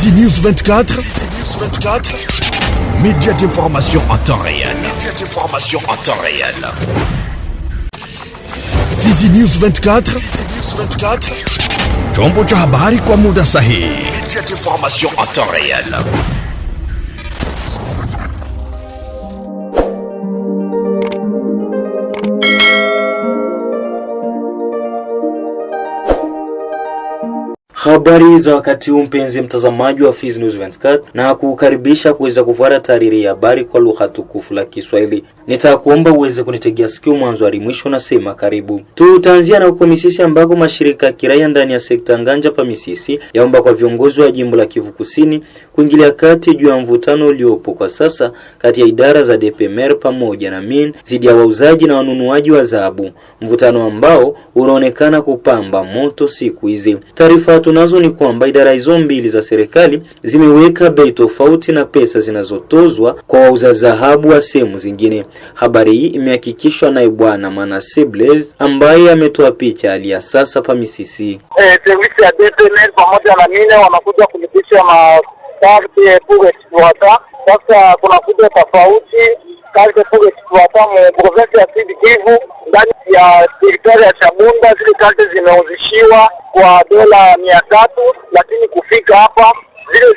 Fizi News 24. Média d'information en temps réel. Fizi News 24. Chombo cha habari kwa muda sahihi. Média d'information en temps réel. Habari za wakati huu mpenzi mtazamaji wa Fizi News 24, na kukaribisha kuweza kufuata taarifa ya habari kwa lugha tukufu la Kiswahili. Nitakuomba uweze kunitegea sikio mwanzo hadi mwisho, na sema karibu. Tutaanzia na huko Misisi ambako mashirika ya kiraia ndani ya sekta Nganja pa Misisi yaomba kwa viongozi wa jimbo la Kivu Kusini kuingilia kati juu ya mvutano uliopo kwa sasa kati ya idara za DPMR pamoja na MIN dhidi ya wauzaji na wanunuaji wa dhahabu, mvutano ambao unaonekana kupamba moto siku hizi. Taarifa tunazo ni kwamba idara hizo mbili za serikali zimeweka bei tofauti na pesa zinazotozwa kwa wauza dhahabu wa sehemu zingine. Habari hii imehakikishwa na Bwana Manase Blaze ambaye ametoa picha hali ya sasa pa Misisi. Service ya DPMR pamoja na mine wanakuja kulipisha makarte pour exploiter. Sasa kuna kuja tofauti karte pour exploiter mu province ya Sud Kivu ndani ya territory ya Chabunda. Zile karte zimeuzishiwa kwa dola 300, lakini kufika hapa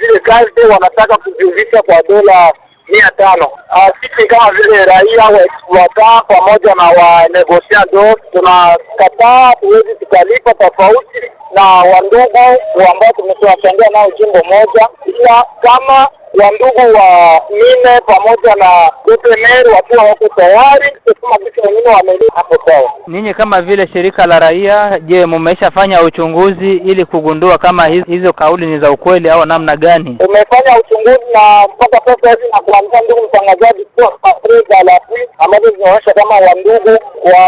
zile karte wanataka kuziuzisha kwa dola 500. Sisi kama vile raia wa exploiter pamoja na wa negociador tunakataa, tuwezi tukalipa tofauti na wandugu ambao tumewachangia nao jimbo moja, ila kama wandugu wa mine pamoja na DPMR wakiwa wako tayari kusema kitu wengine wameleta hapo sawa. Ninyi kama vile shirika la raia, je, mmeshafanya uchunguzi ili kugundua kama hizo kauli ni za ukweli au namna gani? Umefanya uchunguzi na mpaka sasa hivi na kuambia ndugu mtangazaji kwa preza la ambazo zinaonyesha kama wandugu wa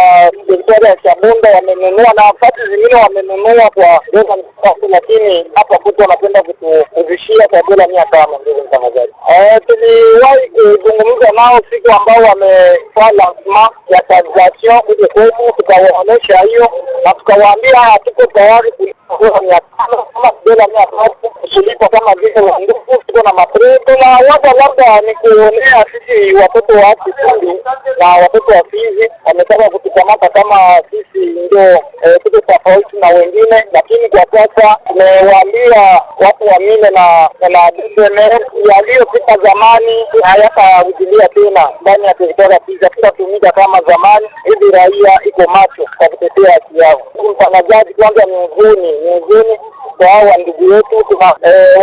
serikali ya Chabunda wamenunua na nafasi zingine wamenunua kwa dola 300, lakini hapa kuto wanapenda kutuzishia kwa dola 500 ndugu mtangazaji. Tuliwahi kuzungumza nao siku ambao wamefanya lancement ya transaction kule kwetu, tukawaonesha hiyo na tukawaambia hatuko tayari kulipa dola 500 kama dola 300 kulipa kama vile wandugu tuko na mapreto, na labda ni kuonea sisi watoto wa Kifundi na watoto wa Fizi wametaka kutukamata kama sisi ndio tuko tofauti na wengine, lakini kwa sasa tumewaambia watu wa mine na DPMR yaliyopita zamani hayatarudia tena ndani ya territory ya Fizi. Tutatumika kama zamani hivi, raia iko macho kwa kutetea haki yao. Mtangazaji, kwanza ni huzuni kwa hao ndugu yetu. Tuna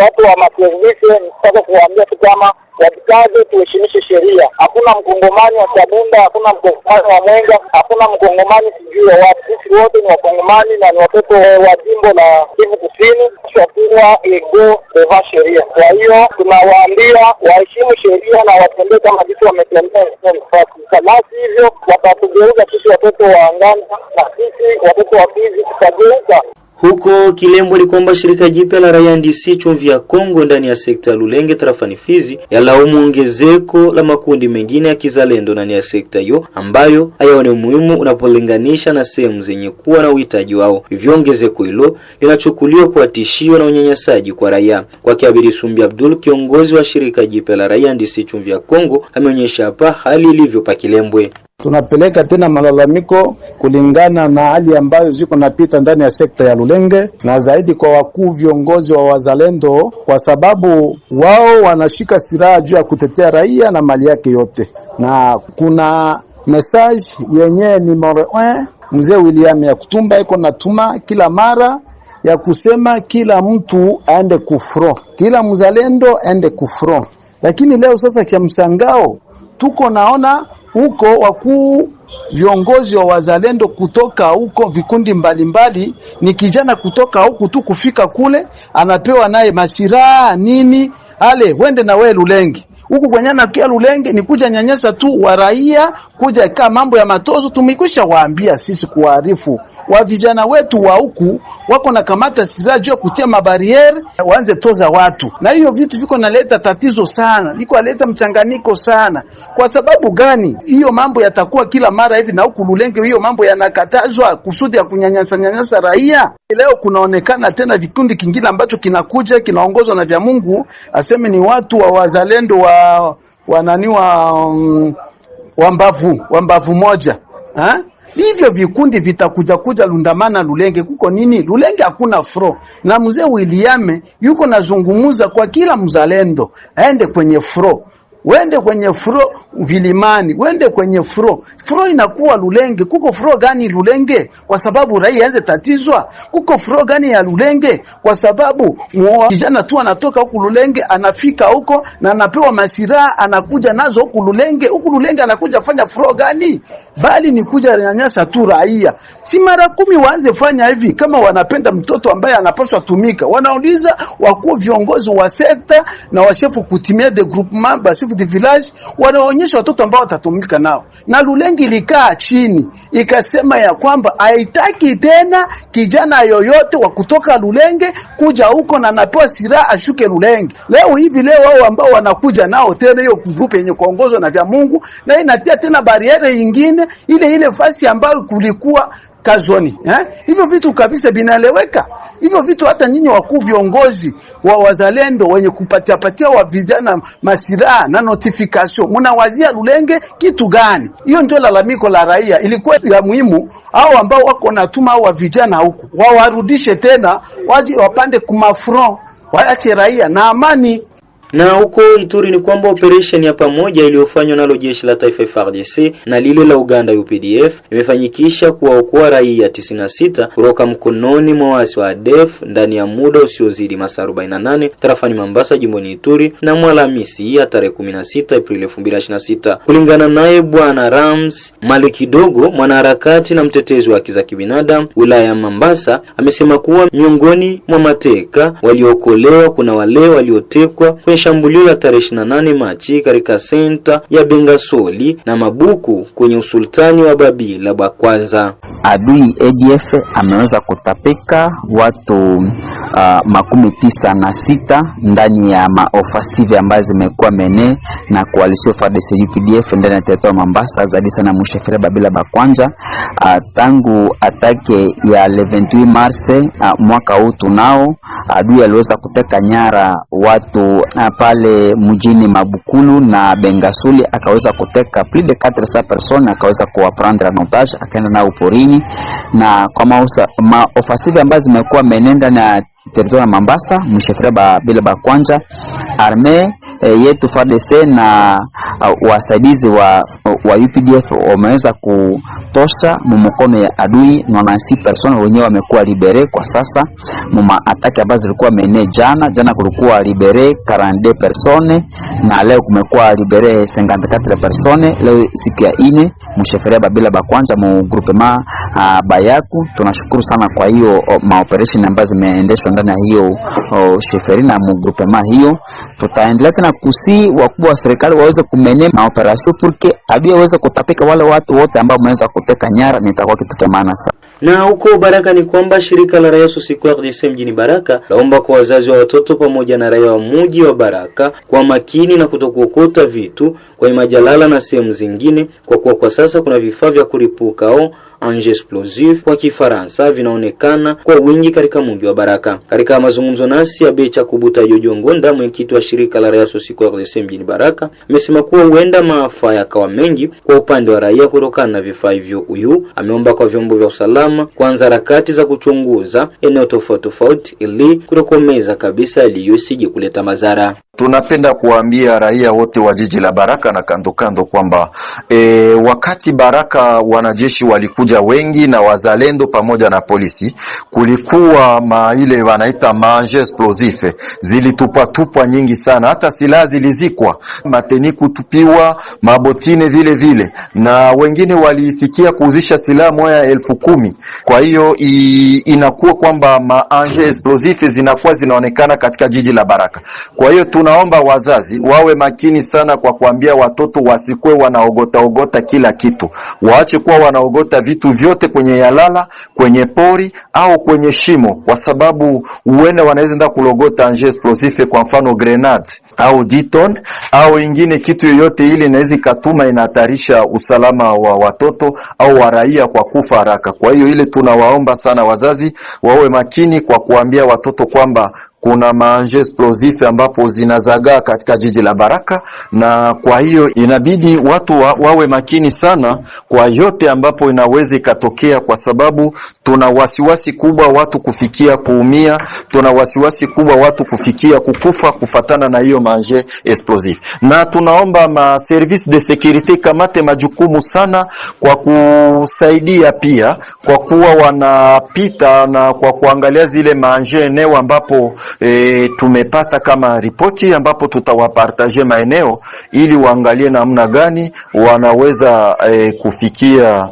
watu wa maservice nataka kuwaambia tu kama wajikaze, tuheshimishe sheria. Hakuna mkongomani wa Chabunda, hakuna mkongomani wa Mwenga, hakuna mkongomani sijui wa watu. Sisi wote ni wakongomani na ni watoto wa jimbo la Kivu Kusini, tunakuwa ego devant sheria. Kwa hiyo tunawaambia waheshimu sheria na watembee kama jinsi wametembea nafasi. Kama hivyo watatugeuza sisi watoto wa Nganja na sisi watoto wa Fizi tutageuka. Huko Kilembo ni kwamba shirika jipya la raia NDC Chumvi ya Kongo ndani ya sekta ya Lulenge tarafani Fizi yalaumu ongezeko la makundi mengine ya kizalendo ndani ya sekta hiyo ambayo hayaone umuhimu unapolinganisha na sehemu zenye kuwa na uhitaji wao. Hivyo ongezeko hilo linachukuliwa kwa tishio na unyanyasaji kwa raia. Kwa Kiabiri Sumbi Abdul, kiongozi wa shirika jipya la raia NDC Chumvi ya Kongo, ameonyesha hapa hali ilivyo pa Kilembwe. Tunapeleka tena malalamiko kulingana na hali ambayo ziko napita ndani ya sekta ya Lulenge, na zaidi kwa wakuu viongozi wa wazalendo, kwa sababu wao wanashika silaha juu ya kutetea raia na mali yake yote. Na kuna message yenye numero 1 mzee William ya kutumba iko natuma kila mara ya kusema kila mtu aende kufro, kila mzalendo aende kufro. Lakini leo sasa kia msangao tuko naona huko wakuu viongozi wa wazalendo kutoka huko vikundi mbalimbali, ni kijana kutoka huku tu kufika kule anapewa naye mashira nini, ale wende na wewe Lulenge Huku kwenye na kia Lulenge ni kuja nyanyasa tu wa raia, kuja kaa mambo ya matozo. Tumekwisha waambia sisi kuarifu wa vijana wetu wa huku wako na kamata silaha juu ya kutia mabariere waanze toza watu. Na hiyo vitu viko naleta tatizo sana, viko naleta mchanganyiko sana. Kwa sababu gani? Hiyo mambo yatakuwa kila mara hivi, na huku Lulenge hiyo mambo yanakatazwa kusudi ya kunyanyasa raia. Leo kunaonekana tena vikundi kingine ambacho kinakuja kinaongozwa na vya Mungu, aseme ni watu wa wazalendo wa mbavu moja. Hivyo vikundi vitakuja Lundamana Lulenge. Kuko nini? Lulenge hakuna fro. Na mzee William yuko nazungumuza kwa kila mzalendo aende kwenye fro. Wende kwenye fro Vilimani, wende kwenye fro. Fro inakuwa Lulenge. Kuko fro gani Lulenge? Kwa sababu raia anze tatizwa. Kuko fro gani ya Lulenge? Kwa sababu kijana tu anatoka huku Lulenge, anafika huko na anapewa masiraha, anakuja nazo huku Lulenge. Huku Lulenge anakuja fanya fro gani? Bali ni kuja nyanyasa tu raia. Si mara 10 waanze fanya hivi kama wanapenda mtoto ambaye anapaswa tumika. Wanauliza wakuu viongozi wa sekta na washefu kutimia de groupement basifu de village, wanaonyesha watoto ambao watatumika nao. Na Lulenge ilikaa chini ikasema ya kwamba haitaki tena kijana yoyote wa kutoka Lulenge kuja huko na anapewa silaha ashuke Lulenge. Leo hivi wao ambao wanakuja nao tena hiyo group yenye kuongozwa na vya Mungu, na inatia tena bariere nyingine ile fasi ambayo kulikuwa Kazoni. Hivyo vitu kabisa binaeleweka. Hivyo vitu hata nyinyi wakuu viongozi wa wazalendo wenye kupatia wa vijana masiraha na notification, mnawazia Lulenge kitu gani? Hiyo ndio lalamiko la raia. Ilikuwa ya muhimu hao ambao wako natuma wa vijana huku wawarudishe tena, waje wapande kumafront, waache raia na amani. Na huko Ituri ni kwamba operation ya pamoja iliyofanywa nalo jeshi la taifa FARDC na lile la Uganda UPDF imefanyikisha kuwaokoa raia 96 kutoka mkononi mwa waasi wa ADF ndani ya muda usiozidi masaa 48 tarafani Mambasa jimboni Ituri na Alhamisi ya tarehe 16 Aprili 2026. Kulingana naye Bwana Rams Malikidogo, mwanaharakati na mtetezi wa haki za kibinadamu wilaya ya Mambasa, amesema kuwa miongoni mwa mateka waliokolewa kuna wale waliotekwa kwenye shambulio la tarehe 28 Machi katika senta ya Bengasoli na Mabuku kwenye usultani wa Babila Bakwanza. Adui ADF ameweza kutapika watu 96 ndani ya maofasive ambazo zimekuwa mene na coalition FARDC UPDF ndani ya territoire Mambasa, zaidi sana mshefere Babila Bakwanza. Tangu atake ya 28 Mars mwaka huu tunao adui aliweza kuteka nyara watu pale mjini Mabukulu na Bengasuli, akaweza kuteka plus de 400 personnes, akaweza kuwaprendre en otage, akaenda nao porini. Na kwa maofasive ambazo zimekuwa menenda na territoire Mambasa, mshefere Babila Bakwanza, arme yetu FARDC na wasaidizi wa UPDF wameweza kutosha mkono ya adui 96 personnes wenyewe wamekuwa libere kwa sasa. Muma ataki ambazo zilikuwa mene jana kulikuwa libere 42 personnes na leo kumekuwa libere 54 personnes. Leo siku ya 4 mshefere Babila Bakwanza mu groupement Bayaku. Tunashukuru sana kwa hiyo maoperation ambazo zimeendeshwa ndani ya hiyo sheferi na mu groupement hiyo. Tutaendelea tena kusi wakubwa wa serikali waweze kumene maoperation porque adui waweze kutapika wale watu wote ambao wameweza kuteka nyara, nitakuwa kitu cha maana sana. Na huko Baraka ni kwamba shirika la raia Sosiko RDC mjini Baraka laomba kwa wazazi wa watoto pamoja na raia wa mji wa Baraka kwa makini na kutokuokota vitu kwenye majalala na sehemu zingine, kwa kuwa kwa sasa kuna vifaa vya kuripuka au engins explosifs kwa Kifaransa vinaonekana kwa wingi katika mji wa Baraka. Katika mazungumzo nasi Abecha Kubuta Jojo Ngonda, mwenyekiti wa shirika la raia Sosiko RDC mjini Baraka, amesema kuwa huenda maafa yakawa mengi kwa upande wa raia kutokana na vifaa hivyo. Huyu ameomba kwa vyombo vya usalama kuanza harakati za kuchunguza eneo tofauti ili kutokomeza kabisa iliyosije kuleta madhara. Tunapenda kuambia raia wote wa jiji la Baraka na kando kwamba wakati Baraka wanajeshi walikuja wengi na wazalendo pamoja na polisi, kulikuwa ile wanaita engins explosifs zilitupwa nyingi sana, hata silaha zilizikwa, mateni kutupiwa, mabotine vile na wengine walifikia kuuzisha silaha moja 10,000. Kwa hiyo inakuwa kwamba engins explosifs zinakuwa zinaonekana katika jiji la Baraka. Kwa hiyo tunaomba wazazi wawe makini sana kwa kuambia watoto wasikwe wanaogota kila kitu. Waache kuwa wanaogota vitu vyote kwenye yalala, kwenye pori au kwenye shimo, kwa sababu uende wanaweza enda kulogota anje explosif, kwa mfano grenade au diton au ingine kitu yoyote ile inaweza katuma inahatarisha usalama wa watoto au wa raia kwa kufa haraka. Kwa hiyo ile tunawaomba sana wazazi wawe makini kwa kuambia watoto kwamba kuna maanje explosif ambapo zinazagaa katika jiji la Baraka, na kwa hiyo inabidi watu wawe makini sana kwa yote ambapo inaweza ikatokea, kwa sababu tuna wasiwasi kubwa watu kufikia kuumia, tuna wasiwasi kubwa watu kufikia kukufa kufatana na hiyo maanje explosif. Na tunaomba ma service de sécurité kamate majukumu sana kwa kusaidia pia kwa kuwa wanapita na kwa kuangalia zile maanje eneo ambapo tumepata kama ripoti, ambapo tutawapartaje maeneo ili waangalie namna gani wanaweza kufikia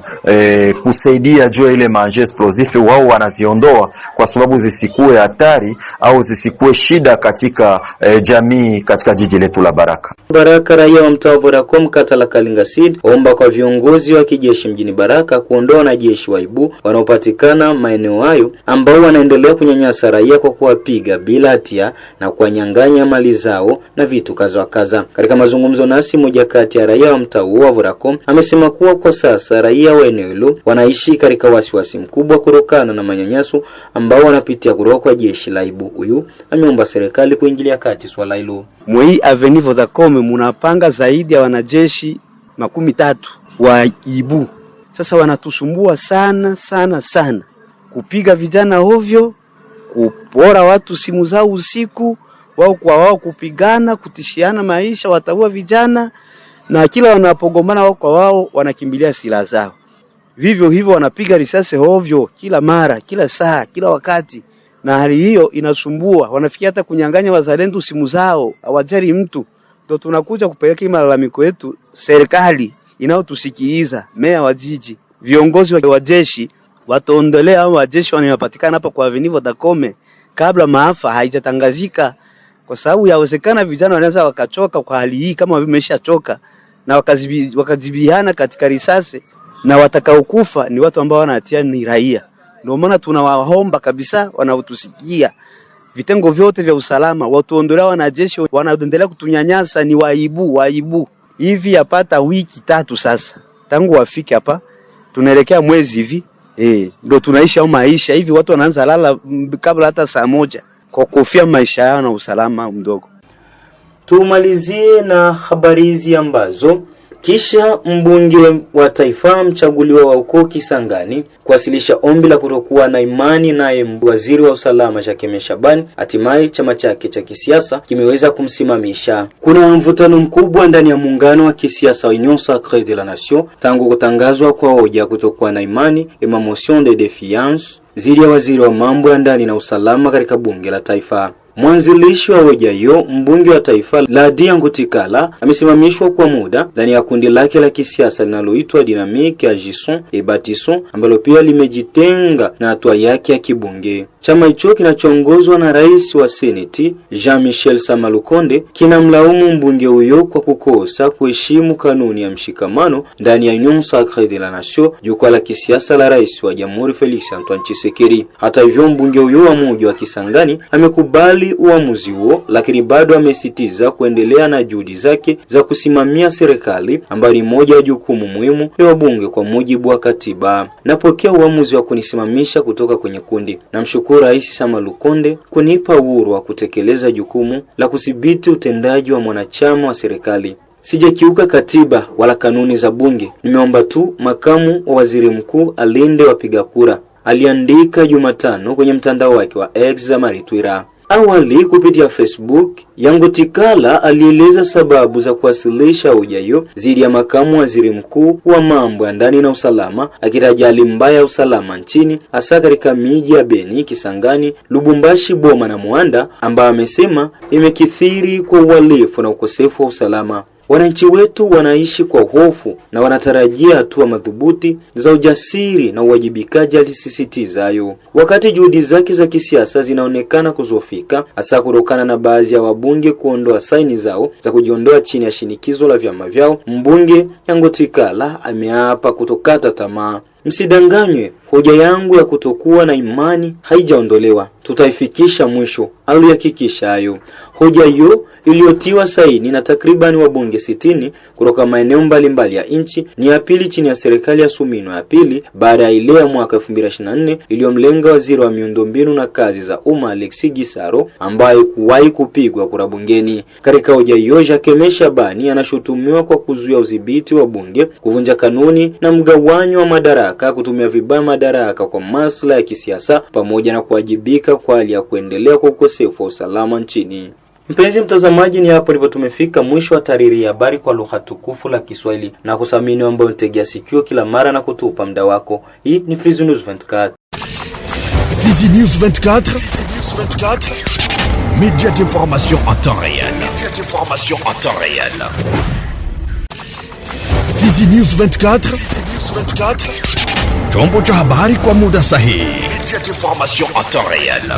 kusaidia juu ile maanje explosif wao wanaziondoa, kwa sababu zisikue hatari au zisikue shida katika jamii katika jiji letu la Baraka. Baraka, raia wa mtaa Vodacom kata la Kalingasid omba kwa viongozi wa kijeshi mjini Baraka kuondoa wanajeshi waibu wanaopatikana maeneo hayo ambao wanaendelea kunyanyasa raia kwa kuwapiga bila hatia na kuwanyang'anya mali zao na vitu kaza. Katika mazungumzo nasi, moja kati ya raia wa mtaa wa Vodacom amesema kuwa kwa sasa raia wa eneo hilo wanaishi katika wasiwasi mkubwa kutokana na manyanyaso ambao wanapitia kutoka kwa jeshi la ibu. Huyu ameomba serikali kuingilia kati swala hilo. Mwei Avenue Vodacom munapanga zaidi ya wanajeshi 13 wa ibu. Sasa wanatusumbua sana kupiga vijana ovyo, kupora watu simu zao usiku, wao kwa wao kupigana, kutishiana maisha, wataua vijana, na kila wanapogombana wao kwa wao wanakimbilia silaha zao. Vivyo hivyo wanapiga risasi ovyo kila mara, kila saa, kila wakati. Na hali hiyo inasumbua, wanafikia hata kunyang'anya wazalendo simu zao, hawajali mtu. Ndio tunakuja kupeleka malalamiko yetu serikali inayotusikiliza, meya wa jiji, viongozi wa jeshi wataondelea hao wajeshi wanaopatikana hapa kwa Avenue Vodacom kabla maafa haijatangazika, kwa sababu yawezekana vijana wanaweza wakachoka kwa hali hii kama wameshachoka na wakajibiana katika risasi, na watakaokufa ni watu ambao wanahatia ni raia. Ndio maana tunawaomba kabisa wanaotusikia, vitengo vyote vya usalama watuondolewa wanajeshi wanaendelea kutunyanyasa, ni waibu. Hivi yapata wiki 3 sasa tangu wafike hapa, tunaelekea mwezi hivi. Ndio tunaishi au maisha hivi, watu wanaanza lala kabla hata saa 1 kwa kufia maisha yao na usalama mdogo. Tumalizie na habari hizi ambazo kisha mbunge wa taifa mchaguliwa wa uko Kisangani kuwasilisha ombi la kutokuwa na imani naye waziri wa usalama Jacques Shaban, hatimaye chama chake cha kisiasa kimeweza kumsimamisha. Kuna mvutano mkubwa ndani ya muungano wa kisiasa wa Union Sacrée de la Nation tangu kutangazwa kwa hoja kutokuwa na imani ma motion de défiance zidi ya waziri wa mambo ya ndani na usalama katika bunge la taifa. Mwanzilishi wa hoja hiyo, mbunge wa taifa Ladia Ngutikala, amesimamishwa kwa muda ndani ya kundi lake la kisiasa linaloitwa Dynamique Agissons et Bâtissons, ambalo pia limejitenga na hatua yake ya kibunge. Chama hicho kinachoongozwa na rais wa Seneti Jean-Michel Samalukonde kinamlaumu mbunge huyo kwa kukosa kuheshimu kanuni ya mshikamano ndani ya Union Sacrée de la Nation, jukwaa la kisiasa la rais wa Jamhuri Felix Antoine Tshisekedi. Hata hivyo, mbunge huyo wa mji wa Kisangani amekubali uamuzi huo, lakini bado amesitiza kuendelea na juhudi zake za kusimamia serikali ambayo ni moja ya jukumu muhimu ya wabunge kwa mujibu wa katiba. Napokea uamuzi wa kunisimamisha kutoka kwenye kundi. Namshukuru Rais Samalukonde kunipa uhuru wa kutekeleza jukumu la kudhibiti utendaji wa mwanachama wa serikali. Sijakiuka katiba wala kanuni za bunge. Nimeomba tu makamu wa waziri mkuu alinde wapiga kura, aliandika Jumatano kwenye mtandao wake wa X Twitter. Awali kupitia Facebook, Ngutikala alieleza sababu za kuwasilisha hoja hiyo dhidi ya makamu waziri mkuu wa mambo ya ndani na usalama, akitaja hali mbaya ya usalama nchini hasa katika miji ya Beni, Kisangani, Lubumbashi, Boma na Muanda, ambayo amesema imekithiri kwa uhalifu na ukosefu wa usalama. Wananchi wetu wanaishi kwa hofu na wanatarajia hatua madhubuti za ujasiri na uwajibikaji, alisisitiza hayo. Wakati juhudi zake za kisiasa zinaonekana kuzofika, hasa kutokana na baadhi ya wabunge kuondoa saini zao za kujiondoa chini ya shinikizo la vyama vyao, mbunge Yangotikala ameapa kutokata tamaa. Msidanganywe, hoja yangu ya kutokuwa na imani haijaondolewa, tutaifikisha mwisho, alihakikisha hayo. Hoja hiyo iliyotiwa saini na takriban wabunge 60 kutoka maeneo mbalimbali ya nchi ni ya pili chini ya serikali ya Sumino ya pili baada ya ile ya mwaka 2024 iliyomlenga waziri wa miundombinu na kazi za umma Alexis Gisaro ambaye kuwahi kupigwa kura bungeni. Katika hoja hiyo, Jacques Shabani anashutumiwa kwa kuzuia udhibiti wa bunge, kuvunja kanuni na mgawanyo wa madaraka, kutumia vibaya madaraka kwa maslahi ya kisiasa, pamoja na kuwajibika kwa hali ya kuendelea kwa ukosefu wa usalama nchini. Mpenzi mtazamaji, ni hapo ndipo tumefika mwisho wa taarifa ya habari kwa lugha tukufu la Kiswahili, na kusamini ambao mtegea sikio kila mara na kutupa muda wako. Hii ni Fizi News 24. Fizi News 24. Média d'information en temps réel. Fizi News 24. Chombo cha habari kwa muda sahihi. Média d'information en temps réel.